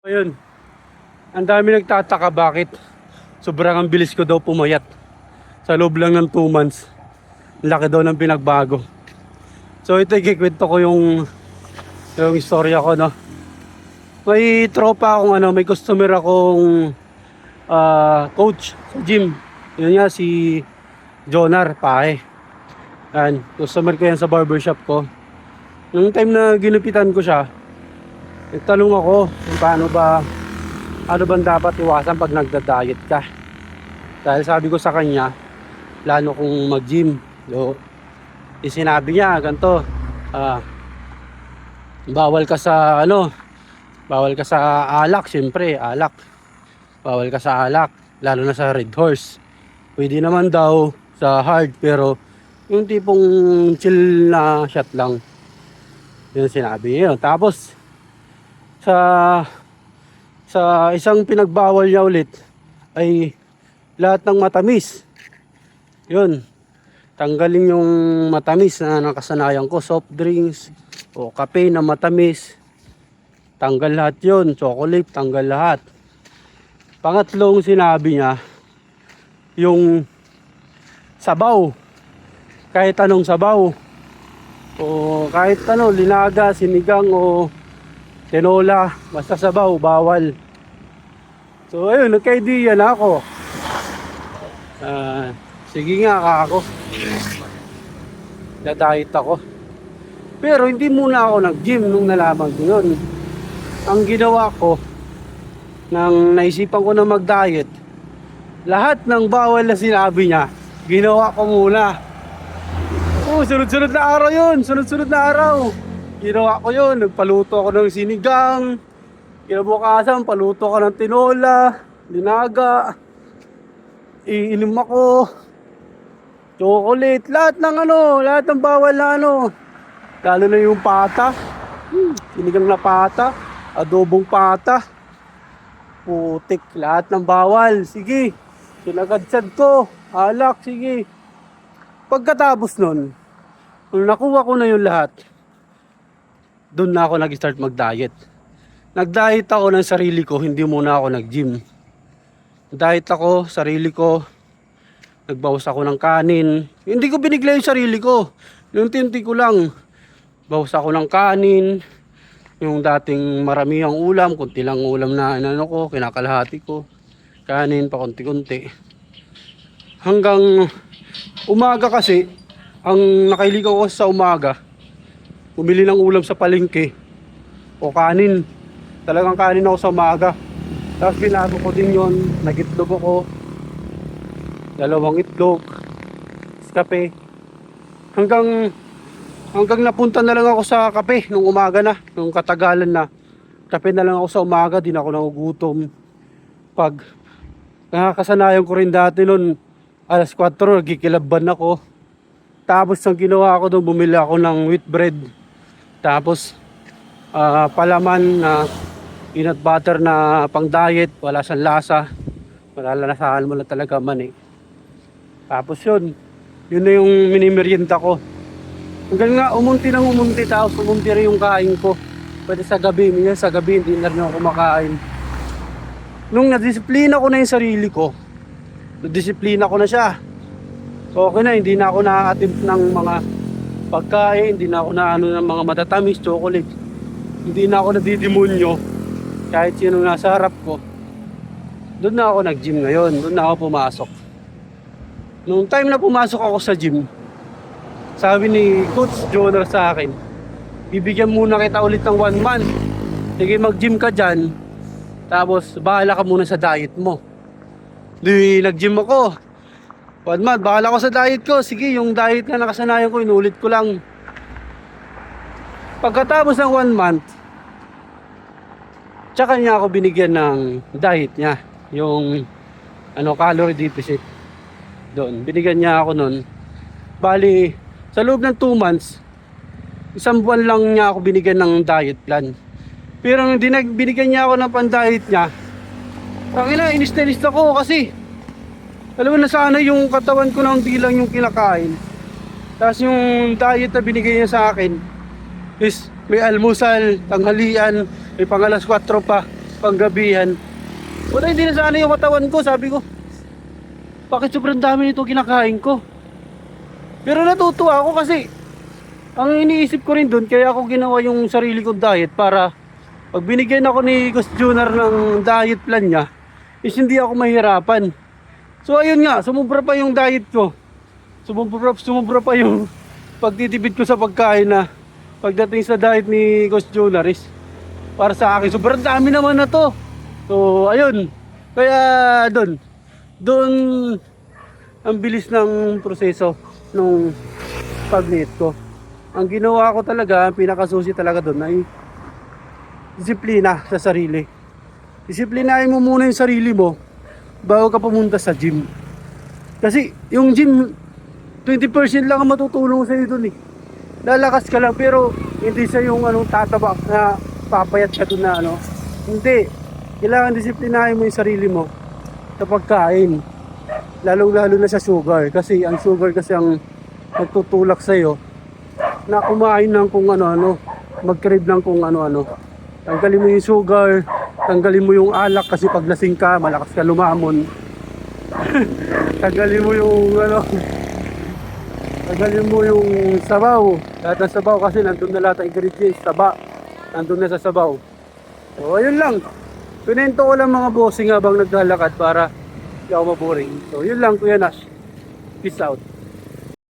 Ayun, ang dami nagtataka bakit sobrang ang bilis ko daw pumayat. Sa loob lang ng 2 months, laki daw ng pinagbago. So ito ikikwento ko yung istorya ko, no. May tropa akong may customer akong coach sa gym. Yun nga si Jonar Pae. Yan, customer ko yan sa barbershop ko. Nung time na ginupitan ko siya, nagtanong ako kung ano bang dapat iwasan pag nagda-diet ka. Dahil sabi ko sa kanya, plano kong mag-gym. So, sinabi niya, ganito, bawal ka sa bawal ka sa alak, syempre, alak. Bawal ka sa alak, lalo na sa Red Horse. Pwede naman daw sa hard, pero yung tipong chill na shot lang. Yun sinabi niya. Tapos, sa isang pinagbawal niya ulit ay lahat ng matamis. Yun, tanggalin yung matamis na nakasanayan ko, soft drinks o kape na matamis. Tanggal lahat yun, chocolate, tanggal lahat. Pangatlong sinabi niya, yung sabaw, kahit anong sabaw, o kahit linaga, sinigang o tinola, basta sabaw, bawal. So ayun, nagka-idea na ako. Sige nga ako. Dadayet ako. Pero hindi muna ako nag-gym nung nalaman ko yun. Ang ginawa ko, nang naisipan ko na mag-diet, lahat ng bawal na sinabi niya, ginawa ko muna. Sunod-sunod na araw yun. Sunod-sunod na araw. Ginawa ko yun. Nagpaluto ako ng sinigang. Kinabukasan, paluto ako ng tinola, linaga. Iinom ako. Chocolate. Lahat ng bawal na Lalo na yung pata. Sinigang na pata. Adobong pata. Putik. Lahat ng bawal. Sige. Sinagadsad ko. Alak. Sige. Pagkatapos nun, kung nakuha ko na yung lahat, doon na ako nag-start mag-diet. Nag-diet ako ng sarili ko, hindi muna ako nag-gym. Diet ako, sarili ko. Nagbawas ako ng kanin. Hindi ko binigla yung sarili ko. Yung tinti ko lang. Bawas ako ng kanin. Yung dating maramihang ulam, kunti lang ulam na kinakalahati ko. Kanin pa konti-konti. Hanggang umaga kasi, ang nakailigaw ko sa umaga, bumili ng ulam sa palengke o kanin. Talagang kanin ako sa umaga. Tapos binago ko din yon, nag-itlog ako, 2 itlog, kape. Hanggang napunta na lang ako sa kape nung umaga na, nung katagalan na. Kape na lang ako sa umaga, din ako nagugutom. Pag nakakasanayan ko rin dati nun, 4:00, nagkikilaban ako. Tapos ang ginawa ko doon, bumili ako ng wheat bread. Tapos palaman na peanut butter na pang diet, wala siyang lasa. Malalasahan mo lang talaga mani. Tapos yun na yung minimerienda ko. Hanggang nga umunti, tapos umunti rin yung kain ko. Pwede sa gabi, minsan sa gabi hindi na rin ako kumakain. Nung nadisiplina ko na yung sarili ko, nadisiplina ko na siya. Okay na, hindi na ako na-attempt ng mga pagkain, hindi na ako ng mga matatamis, chocolate. Hindi na ako nadidemonyo kahit sino nasa harap ko. Doon na ako nag-gym ngayon, doon na ako pumasok. Nung time na pumasok ako sa gym, sabi ni Coach Jonar sa akin, bibigyan muna kita ulit ng 1 month. Sige, mag-gym ka dyan, tapos bahala ka muna sa diet mo. Di nag-gym ako 1 month, bahala ko sa diet ko. Sige, yung diet na nakasanayan ko, inulit ko lang. Pagkatapos ng 1 month, tsaka niya ako binigyan ng diet niya. Yung calorie deficit. Doon, binigyan niya ako nun. Bali, sa loob ng 2 months, 1 buwan lang niya ako binigyan ng diet plan. Pero nung binigyan niya ako ng pan-diet niya, inis na inis ako kasi alam mo na sana yung katawan ko na hindi lang yung kinakain. Tapos yung diet na binigay niya sa akin is may almusal, tanghalian, may pang 4:00 pa. panggabihan. Wala, hindi na sana yung katawan ko. Sabi ko, bakit sobrang dami nito kinakain ko? Pero natutuwa ako kasi ang iniisip ko rin dun, kaya ako ginawa yung sarili kong diet para pag binigyan ako ni Gus Junior ng diet plan niya, is hindi ako mahirapan. So ayun nga, sumubra pa yung diet ko. Sumubra pa yung pagtitipid ko sa pagkain na pagdating sa diet ni Gus Junior is para sa akin, sobrang dami naman na to. So ayun, kaya doon ang bilis ng proseso nung pag-diet ko. Ang ginawa ko talaga, ang pinakasusi talaga doon ay disiplina sa sarili. Disiplinahin mo muna yung sarili mo bago ka pumunta sa gym. Kasi yung gym, 20% lang ang matutulong sa iyo doon eh. Lalakas ka lang pero hindi sa yung tataba na papayat ka doon na Hindi. Kailangan disiplinahin mo yung sarili mo sa pagkain. Lalong-lalo na sa sugar. Kasi ang sugar kasi ang magtutulak sa iyo na kumain ng kung ano-ano, mag-crave ng kung ano-ano. Tanggalin mo yung sugar, tanggalin mo yung alak kasi pag lasing ka, malakas ka lumamon. Tanggalin mo yung tanggalin mo yung sabaw. Lahat ng sabaw kasi nandun na lahat ng ingredients, taba. Nandun na sa sabaw. So ayun lang. Pinento ko lang mga bossing habang naglalakad para hindi ako maboring. So yun lang, Kuya Nash. Peace out.